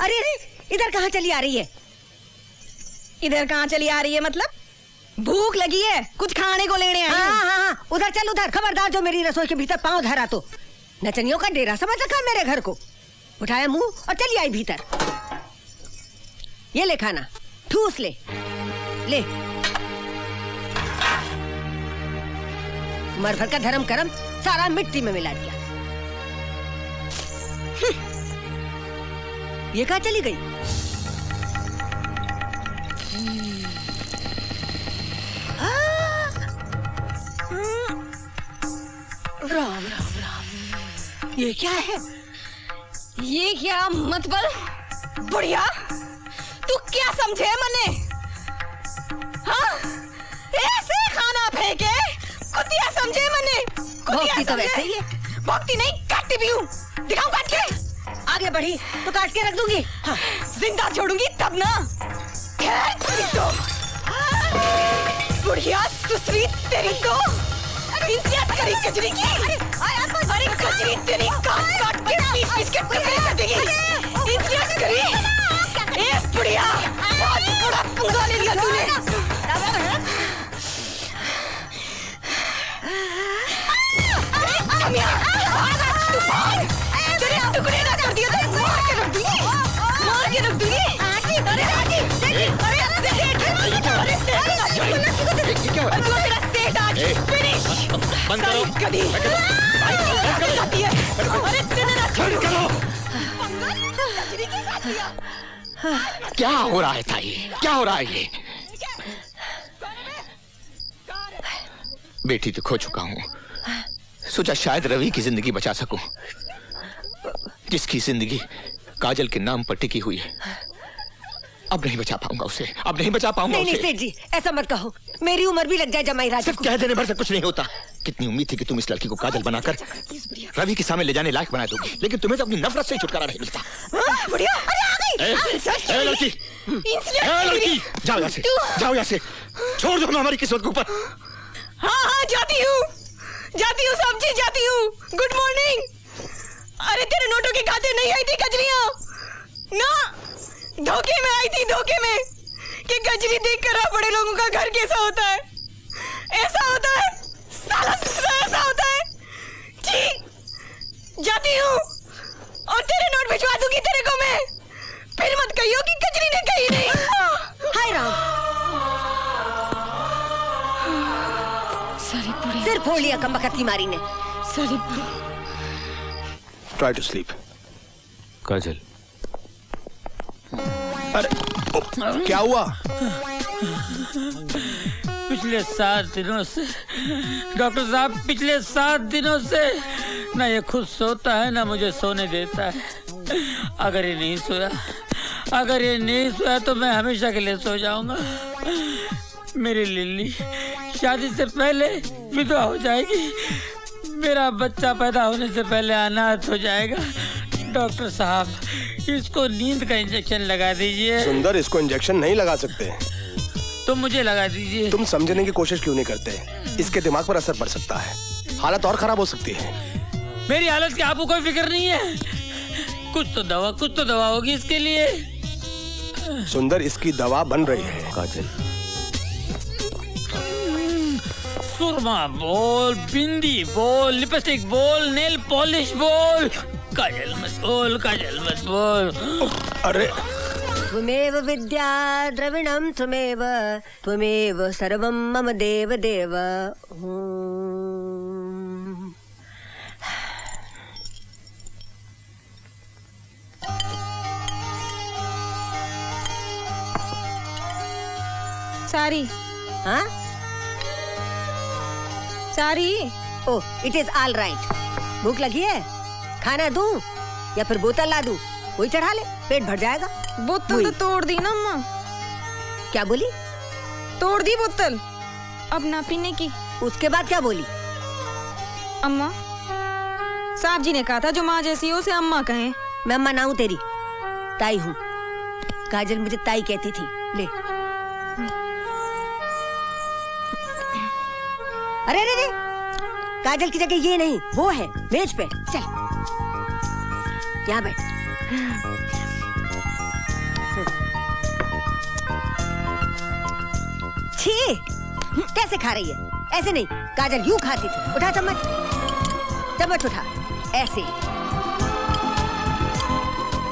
अरे अरे, इधर कहाँ चली आ रही है? इधर कहाँ चली आ रही है मतलब? भूख लगी है, कुछ खाने को लेने आई हूँ। हाँ, उधर चल उधर। खबरदार जो मेरी रसोई के भीतर पाँव धरा तो नचनियों का डेरा समझ रखा मेरे घर को। उठाया मुंह और चली आई भीतर। ये ले खाना, ठूस ले ले। उम्र भर का धर्म करम सारा मिट्टी में मिला दिया। ये कहाँ चली गई? राम राम राम, ये क्या है? ये क्या मतलब? बुढ़िया, तू क्या समझे मने? हाँ, ऐसे खाना फेंके कुतिया समझे मने? भौंकती तो वैसे ही है। भौंकती नहीं, काटती भी हूँ। दिखाऊं काट के? आगे बढ़ी तो काट के रख दूंगी। हाँ, जिंदा छोड़ूंगी तब ना। तो बुढ़िया सुसरी तेरी को इंसियत करी कजरी की। अरे कजरी तेरी काट के पीस के टुकड़े कर देगी। इंसियत करी। ए बुढ़िया, बहुत बड़ा पंगा ले लिया तूने। तेरे टुकड़े ना कर दिया तो मार के रख दूंगी। मार के रख दूंगी। अरे तेरा सेठ आज फिनिश। बंद करो। कभी अरे तेरे ना करो। क्या हो रहा है ताई? क्या हो रहा है ये? बेटी तो खो चुका हूँ, सोचा शायद रवि की जिंदगी बचा सकूं, जिसकी जिंदगी काजल के नाम पर टिकी हुई है। अब नहीं बचा पाऊंगा उसे, अब नहीं बचा पाऊंगा नहीं, उसे। नहीं सेठ जी, ऐसा मत कहो। मेरी उम्र भी लग जाए जमाई राजा सिर्फ कह देने भर से कुछ नहीं होता। कितनी उम्मीद थी कि तुम इस लड़की को काजल बनाकर रवि के सामने ले जाने लायक बना दोगी, लेकिन तुम्हें तो अपनी नफरत से छुटकारा नहीं मिलता। बुढ़िया, अरे आ गई। लड़की, लड़की, जाओ यहाँ से, जाओ यहाँ से, छोड़ दो ना हमारी किस्मत के ऊपर। हाँ, जाती हूँ, सब्जी जाती हूँ। Good morning. अरे तेरे नोटों के खाते नहीं आई थी कजरियाँ ना, धोखे में आई थी, धोखे में कि कजरी देख कर बड़े लोगों का घर कैसा होता है। ऐसा होता है साला, ऐसा होता है जी। जाती हूँ और तेरे नोट भिजवा दूंगी तेरे को मैं। फिर मत कहियो कि कजरी ने कही नहीं। हाय राम, सिर फोड़ लिया कमबख्ती मारी ने। Try to sleep. काजल, अरे क्या हुआ? पिछले 7 दिनों से डॉक्टर साहब, पिछले 7 दिनों से ना ये खुद सोता है ना मुझे सोने देता है। अगर ये नहीं सोया तो मैं हमेशा के लिए सो जाऊंगा। मेरी लिल्ली शादी से पहले विधवा हो जाएगी, मेरा बच्चा पैदा होने से पहले अनाथ हो जाएगा। डॉक्टर साहब, इसको नींद का इंजेक्शन लगा दीजिए। सुंदर, इसको इंजेक्शन नहीं लगा सकते। तो मुझे लगा दीजिए। तुम समझने की कोशिश क्यों नहीं करते? इसके दिमाग पर असर पड़ सकता है, हालत और खराब हो सकती है। मेरी हालत की आपको कोई फिक्र नहीं है? कुछ तो दवा होगी इसके लिए। सुंदर, इसकी दवा बन रही है। काजल, सुरमा बोल, बिंदी बोल, लिपस्टिक बोल, नेल पॉलिश बोल। काजल मत बोल। अरे त्वमेव विद्या द्रविणं त्वमेव सर्वं मम देव देव। सारी, हाँ, सारी। ओह, इट इज ऑल राइट। भूख लगी है? खाना दूं या फिर बोतल ला दूं? वही चढ़ा ले, पेट भर जाएगा। बोतल तो तोड़ दी ना अम्मा। क्या बोली? तोड़ दी बोतल, अब ना पीने की। उसके बाद क्या बोली? अम्मा, साहब जी ने कहा था जो माँ जैसी हो उसे अम्मा कहें। मैं अम्मा ना हूं तेरी, ताई हूँ। काजल मुझे ताई कहती थी। ले। अरे अरे अरे, काजल की जगह ये नहीं, वो है मेज पे। चल यहाँ बैठ। छी, कैसे खा रही है? ऐसे नहीं, काजल यूं खाती थी। उठा चम्मच, चम्मच उठा, ऐसे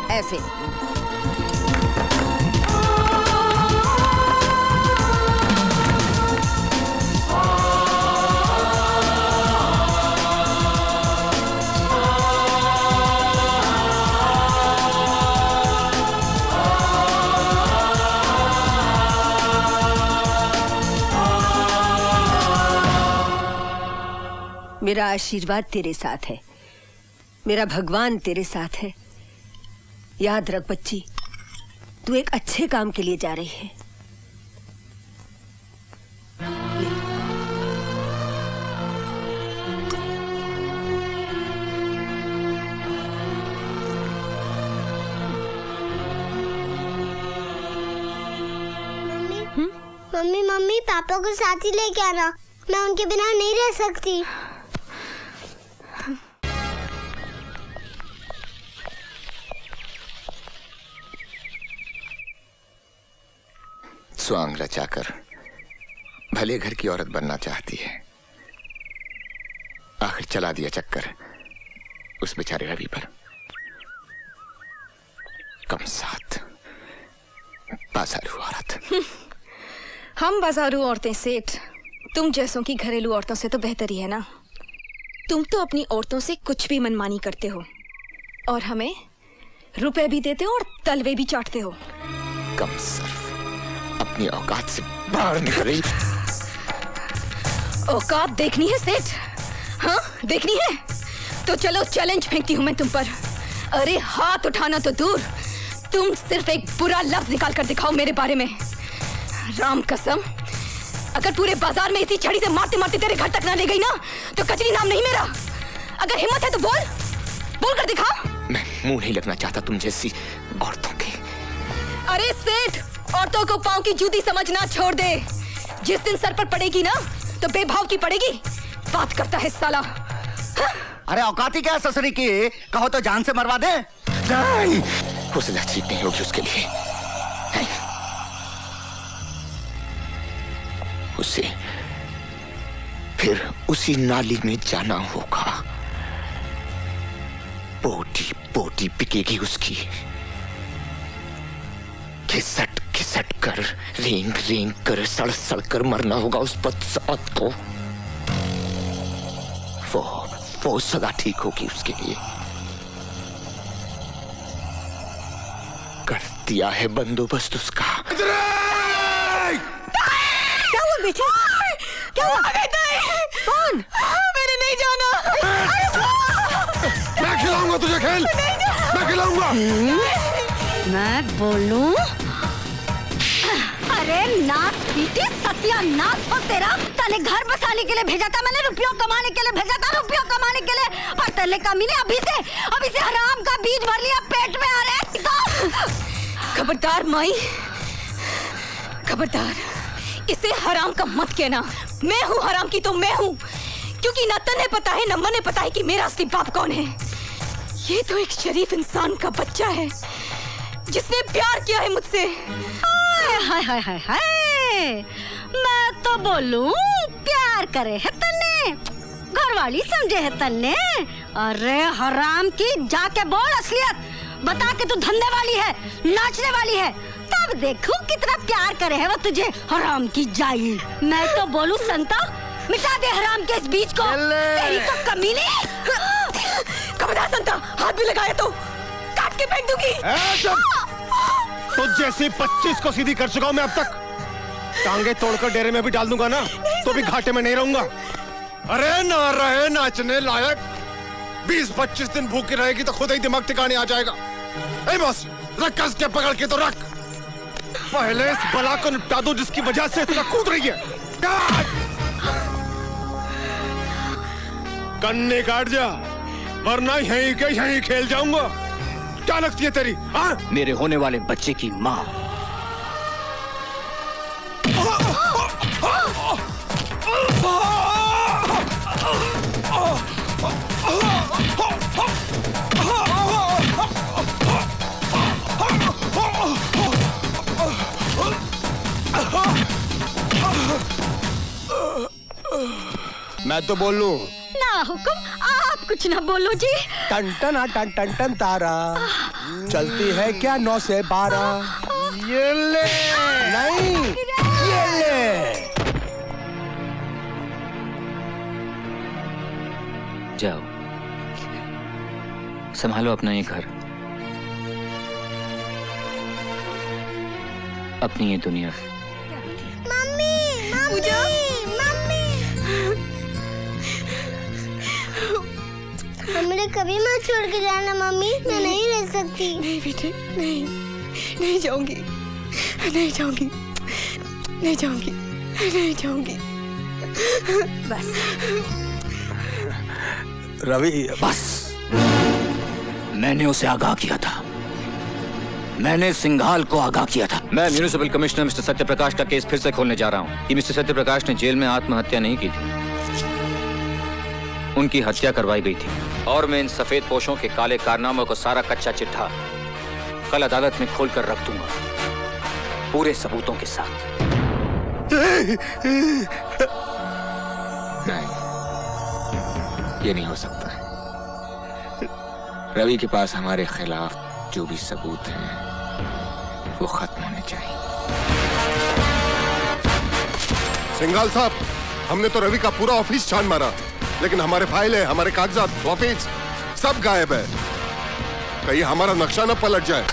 ऐसे। मेरा आशीर्वाद तेरे साथ है, मेरा भगवान तेरे साथ है। याद रख बच्ची, तू एक अच्छे काम के लिए जा रही है। मम्मी मम्मी पापा को साथ ही लेके आना, मैं उनके बिना नहीं रह सकती। स्वांग रचाकर भले घर की औरत बनना चाहती है, आखिर चला दिया चक्कर उस बेचारे रवि पर। कम साथ बाजारू औरत। हम बाजारू औरतें सेठ, तुम जैसों की घरेलू औरतों से तो बेहतर ही है ना। तुम तो अपनी औरतों से कुछ भी मनमानी करते हो और हमें रुपए भी देते हो और तलवे भी चाटते हो। कम सर्फ, अपनी औकात से बाहर निकली। औकात देखनी है सेठ? हाँ देखनी है तो चलो चैलेंज फेंकती हूँ मैं तुम पर। अरे हाथ उठाना तो दूर, तुम सिर्फ एक बुरा लफ्ज निकाल कर दिखाओ मेरे बारे में। राम कसम, अगर पूरे बाजार में इसी छड़ी से मारते मारते तेरे घर तक ना ले गई ना तो कचरी नाम नहीं मेरा। अगर हिम्मत है तो बोल कर दिखा। मैं मुंह नहीं लगना चाहता तुम जैसी औरतों के। अरे सेठ, औरतों को पांव की जूती समझना छोड़ दे। जिस दिन सर पर पड़ेगी ना तो बेभाव की पड़ेगी। बात करता है साला। अरे औकाती क्या ससुरी की, कहो तो जान से मरवा दे। नहीं, हौसला ठीक नहीं होगी उसके लिए। उसे फिर उसी नाली में जाना होगा। बोटी बोटी बिकेगी उसकी। घिसट घिसट कर, रेंग रेंग कर, सड़ सड़ कर मरना होगा उस बदसात को। वो सदा ठीक होगी उसके लिए। कर दिया है बंदोबस्त उसका। क्या हुआ बेटा? क्या हुआ? कौन? मैंने नहीं जाना। मैं खिलाऊंगा तुझे खेल, मैं खिलाऊंगा। मैं बोलूं? अरे नाच पीटी सत्यानाश हो तेरा। तने घर बसाने के लिए भेजा था मैंने, रुपयों कमाने के लिए भेजा था, रुपयों कमाने के लिए। और तेरे कमीने अभी से हराम का बीज भर लिया पेट में। आ रहे खबरदार माई, खबरदार, इसे हराम का मत कहना। मैं हूँ हराम की तो मैं हूँ, क्योंकि न तन्हे पता है न मने पता है कि मेरा असली बाप कौन है। ये तो एक शरीफ इंसान का बच्चा है जिसने प्यार किया है मुझसे। हाय हाय हाय हाय, मैं तो बोलूं प्यार करे है तन्ने, घरवाली समझे है तन्ने। अरे हराम की, जाके बोल असलियत बता के तू धंधे वाली है, नाचने वाली है, तब देखूं कितना प्यार करे है वो तुझे। हराम की जाई, मैं तो बोलूं संता मिटा दे हराम के इस बीज को। तेरी तो कमीने। खबरदार संता, हाथ भी लगाया तो काट के फेंक दूंगी। तुझ जैसी 25 को सीधी कर चुका हूं मैं अब तक। टांगे तोड़कर डेरे में भी डाल दूंगा ना तो भी घाटे में नहीं रहूंगा। अरे ना रहे नाचने लायक, 20-25 दिन भूखी रहेगी तो खुद ही दिमाग ठिकाने आ जाएगा। ए बस रख, कस के पकड़ के तो रख। पहले इस बला को निपटा दो जिसकी वजह से इतना कूद रही है। कन्ने काट जा, वरना यहीं के यहीं खेल जाऊंगा। क्या लगती है तेरी? हाँ? मेरे होने वाले बच्चे की माँ। मैं तो बोल लूं। ना हुकुम, आप कुछ ना बोलो जी। टन टन टन टन टन तारा चलती है क्या 9 से 12। ये ले नहीं, ये ले। जाओ, संभालो अपना ये घर, अपनी ये दुनिया। मम्मी पूजा, मुझे कभी मत छोड़ के जाना मम्मी, मैं नहीं रह सकती। नहीं बेटे, नहीं, नहीं जाऊंगी, नहीं जाऊंगी, नहीं जाऊंगी, नहीं जाऊंगी। बस रवि, बस, मैंने उसे आगाह किया था, मैंने सिंघाल को आगाह किया था। मैं म्यूनिसिपल कमिश्नर मिस्टर सत्यप्रकाश का केस फिर से खोलने जा रहा हूँ कि मिस्टर सत्यप्रकाश ने जेल में आत्महत्या नहीं की थी, उनकी हत्या करवाई गई थी। और मैं इन सफेद पोशों के काले कारनामों को सारा कच्चा चिट्ठा कल अदालत में खोलकर रख दूंगा, पूरे सबूतों के साथ। नहीं, ये नहीं हो सकता। रवि के पास हमारे खिलाफ जो भी सबूत हैं वो खत्म होने चाहिए। सिंघाल साहब, हमने तो रवि का पूरा ऑफिस छान मारा, लेकिन हमारे फाइल है, हमारे कागजात, ऑफिस सब गायब है। कहीं हमारा नक्शा न पलट जाए।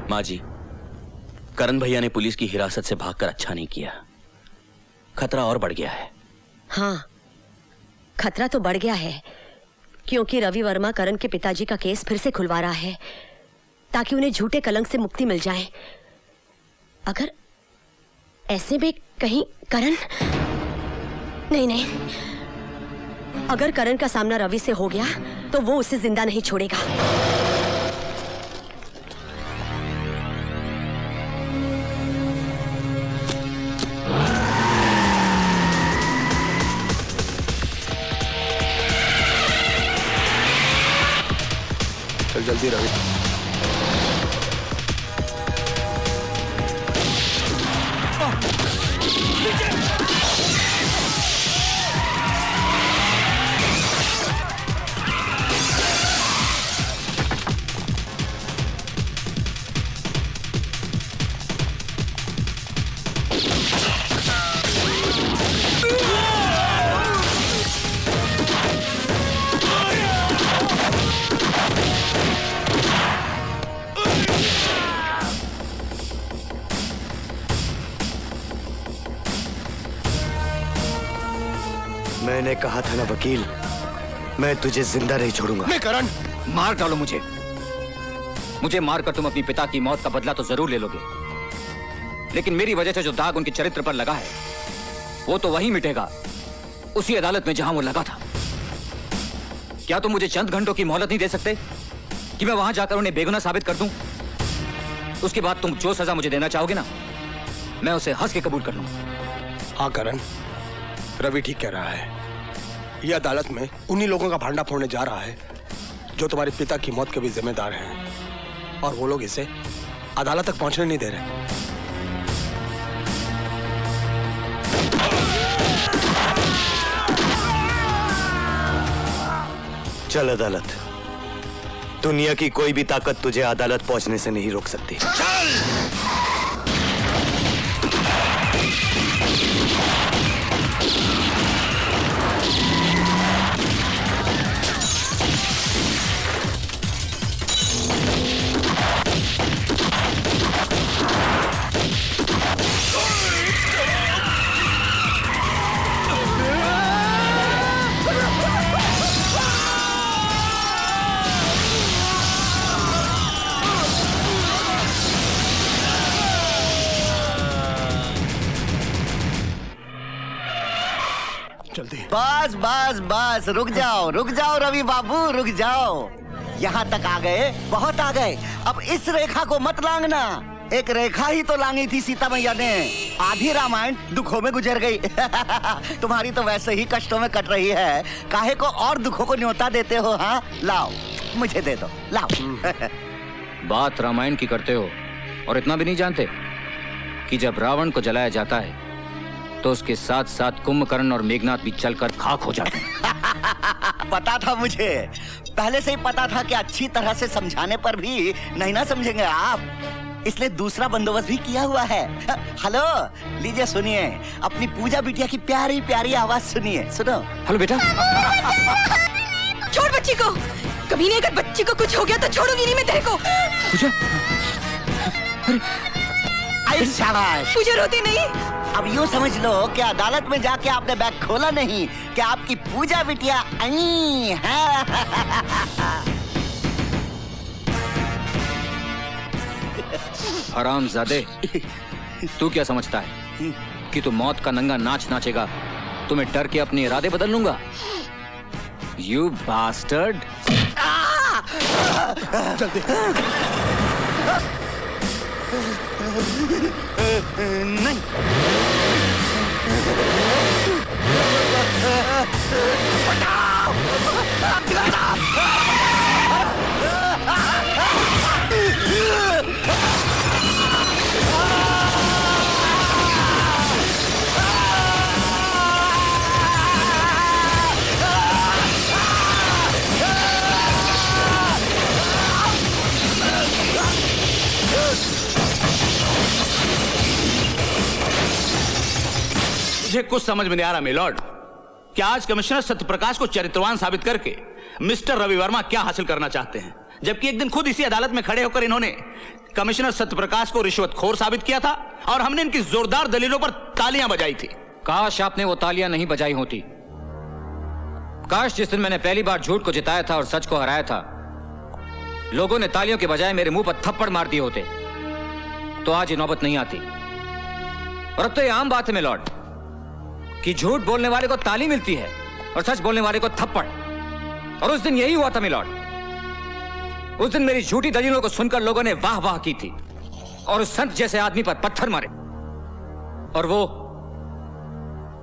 माँ जी, करण भैया ने पुलिस की हिरासत से भागकर अच्छा नहीं किया, खतरा और बढ़ गया है। हाँ, खतरा तो बढ़ गया है, क्योंकि रवि वर्मा करण के पिताजी का केस फिर से खुलवा रहा है ताकि उन्हें झूठे कलंक से मुक्ति मिल जाए। अगर ऐसे में कहीं करण, नहीं नहीं, अगर करण का सामना रवि से हो गया तो वो उसे जिंदा नहीं छोड़ेगा। चल जल्दी रवि। मैंने कहा था ना वकील, मैं तुझे जिंदा नहीं छोड़ूंगा। नहीं करण, मार डालो मुझे, मुझे मारकर तुम अपनी पिता की मौत का बदला तो जरूर ले लोगे, लेकिन मेरी वजह से जो दाग उनके चरित्र पर लगा है वो तो वहीं मिटेगा, उसी अदालत में जहां वो लगा था। क्या तुम मुझे चंद घंटों की मोहलत नहीं दे सकते कि मैं वहां जाकर उन्हें बेगुनाह साबित कर दूं? उसके बाद तुम जो सजा मुझे देना चाहोगे ना, मैं उसे हंस के कबूल कर लूंगा। हाँ करण, रवि ठीक कह रहा है। यह अदालत में उन्हीं लोगों का भांडा फोड़ने जा रहा है जो तुम्हारे पिता की मौत के भी जिम्मेदार हैं, और वो लोग इसे अदालत तक पहुंचने नहीं दे रहे। चल अदालत, दुनिया की कोई भी ताकत तुझे अदालत पहुंचने से नहीं रोक सकती। चल! जल्दी। बस बस बस, रुक जाओ रवि बाबू, रुक जाओ। यहाँ तक आ गए, बहुत आ गए। अब इस रेखा को मत लांघना। एक रेखा ही तो लांगी थी सीता मैया ने। आधी रामायण दुखों में गुजर गई। तुम्हारी तो वैसे ही कष्टों में कट रही है, काहे को और दुखों को न्योता देते हो? हाँ, लाओ, मुझे दे दो, लाओ। बात रामायण की करते हो और इतना भी नहीं जानते कि जब रावण को जलाया जाता है तो उसके साथ साथ कुंभकर्ण और मेघनाथ भी जलकर खाक हो जाते हैं। पता था मुझे, पहले से ही पता था कि अच्छी तरह से समझाने पर भी नहीं ना समझेंगे आप, इसलिए दूसरा बंदोबस्त भी किया हुआ है। हेलो, लीजिए सुनिए, अपनी पूजा बिटिया की प्यारी प्यारी आवाज सुनिए, सुनो। हेलो बेटा। छोड़ बच्ची को, कभी नहीं, अगर बच्ची को कुछ हो गया तो छोड़ूंगी नहीं मैं तेरे को। पूजा, आई शाबाश। पूजा रोती नहीं। अब यूँ समझ लो कि अदालत में जाके आपने बैग खोला नहीं, कि आपकी पूजा बिटिया आई है। हरामजादे, तू क्या समझता है कि तू मौत का नंगा नाच नाचेगा तो मैं डर के अपने इरादे बदल लूंगा? You bastard. जल्दी। नहीं। मुझे कुछ समझ में नहीं आ रहा मिलॉर्ड, क्या आज कमिश्नर सत्यप्रकाश को चरित्रवान साबित करके मिस्टर रवि वर्मा क्या हासिल करना चाहते हैं, जबकि एक दिन खुद इसी अदालत में खड़े होकर इन्होंने कमिश्नर सत्यप्रकाश को रिश्वतखोर साबित किया था और हमने इनकी जोरदार दलीलों पर तालियां बजाई थी। काश आपने वो तालियां नहीं बजाई होती। काश जिस दिन मैंने पहली बार झूठ को जिताया था और सच को हराया था, लोगों ने तालियों के बजाय मेरे मुंह पर थप्पड़ मार दिए होते, तो आज ये नौबत नहीं आती। और अब तो ये आम बात है मिलॉर्ड कि झूठ बोलने वाले को ताली मिलती है और सच बोलने वाले को थप्पड़। और उस दिन यही हुआ था मिलॉर्ड। उस दिन मेरी झूठी दलीलों को सुनकर लोगों ने वाह वाह की थी और उस संत जैसे आदमी पर पत्थर मारे। और वो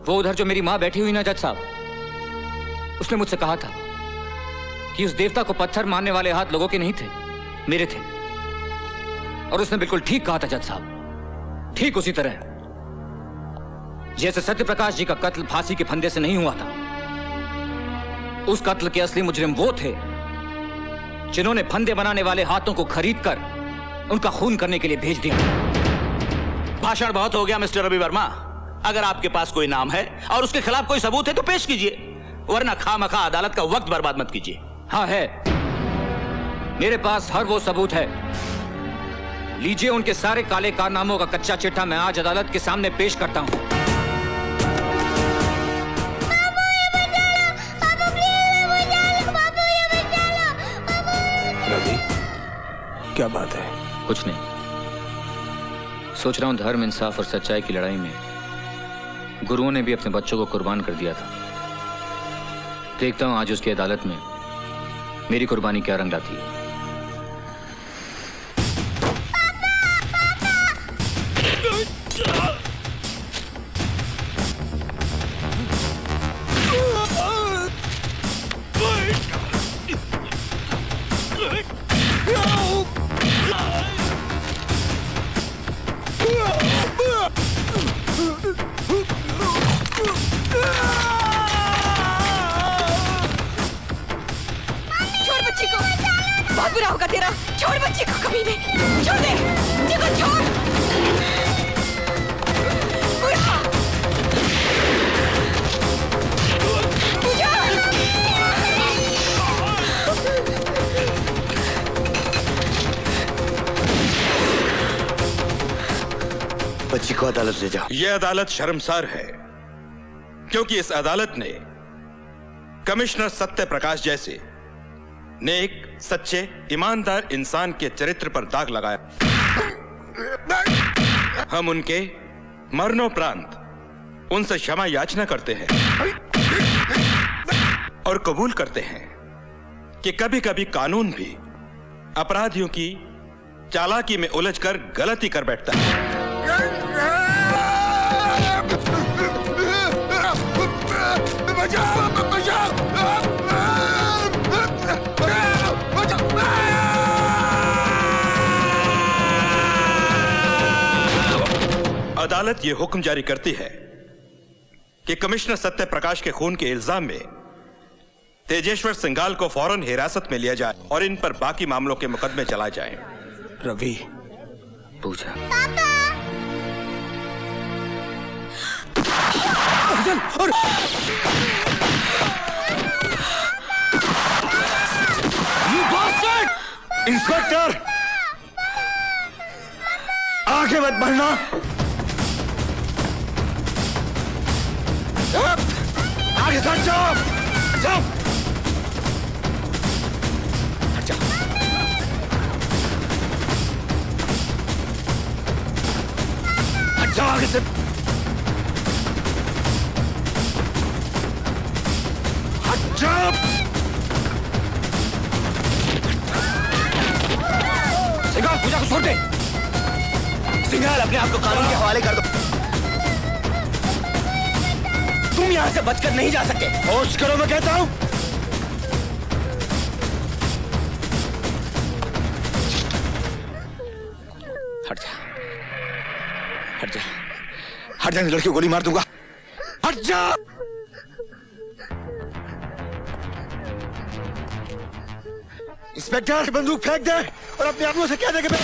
उधर जो मेरी मां बैठी हुई ना जज साहब, उसने मुझसे कहा था कि उस देवता को पत्थर मारने वाले हाथ लोगों के नहीं थे, मेरे थे। और उसने बिल्कुल ठीक कहा था जज साहब, ठीक उसी तरह जैसे सत्यप्रकाश जी का कत्ल फांसी के फंदे से नहीं हुआ था। उस कत्ल के असली मुजरिम वो थे जिन्होंने फंदे बनाने वाले हाथों को खरीदकर उनका खून करने के लिए भेज दिया। भाषण बहुत हो गया मिस्टर रवि वर्मा। अगर आपके पास कोई नाम है और उसके खिलाफ कोई सबूत है तो पेश कीजिए, वरना खामखा अदालत का वक्त बर्बाद मत कीजिए। हाँ है, मेरे पास हर वो सबूत है। लीजिए उनके सारे काले कारनामों का कच्चा चिट्ठा मैं आज अदालत के सामने पेश करता हूं। रवि, क्या बात है? कुछ नहीं, सोच रहा हूं धर्म, इंसाफ और सच्चाई की लड़ाई में गुरुओं ने भी अपने बच्चों को कुर्बान कर दिया था। देखता हूं आज उसकी अदालत में मेरी कुर्बानी क्या रंग लाती है। बहुत बुरा होगा तेरा। छोड़ बच्ची को, कभी नहीं। छोड़ दे बच्ची को, छोड़। बच्ची को अदालत ले जाओ। यह अदालत शर्मसार है क्योंकि इस अदालत ने कमिश्नर सत्यप्रकाश जैसे नेक, सच्चे, ईमानदार इंसान के चरित्र पर दाग लगाया। हम उनके मरणोपरांत उनसे क्षमा याचना करते हैं। और कबूल करते हैं कि कभी कभी कानून भी अपराधियों की चालाकी में उलझकर गलती कर बैठता है। अदालत ये हुक्म जारी करती है कि कमिश्नर सत्य प्रकाश के खून के इल्जाम में तेजेश्वर सिंघाल को फौरन हिरासत में लिया जाए और इन पर बाकी मामलों के मुकदमे चलाए जाएं। रवि, पूजा। इंस्पेक्टर, आगे मत बढ़ना। आगे सट जाओ, जाओ। हट जाओ। हट जाओ आगे से। हट जाओ। सिंघाल, पूजा को छोड़ दे। सिंघाल, अपने आप को कानून के हवाले कर दो। तुम यहां से बचकर नहीं जा सकते। होश करो, मैं कहता हूं। हट जा, हट जा, हट जा, लड़की को गोली मार दूंगा। हट जा। इंस्पेक्टर, बंदूक फेंक दे और अपने आदमियों से कह दे कि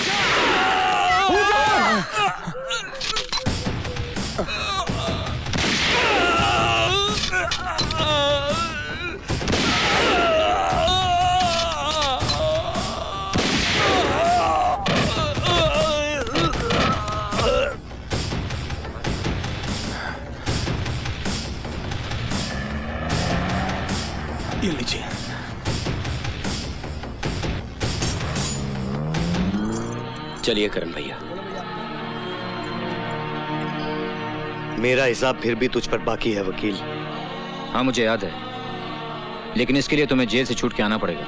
ये लीजिए। चलिए करण भैया, मेरा हिसाब फिर भी तुझ पर बाकी है वकील। हाँ मुझे याद है, लेकिन इसके लिए तुम्हें जेल से छूट के आना पड़ेगा।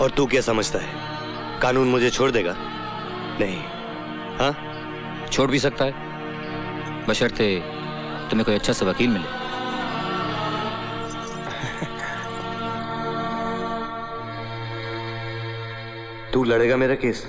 और तू क्या समझता है, कानून मुझे छोड़ देगा? नहीं। हाँ, छोड़ भी सकता है, बशर्ते तुम्हें कोई अच्छा सा वकील मिले। तू लड़ेगा मेरा केस?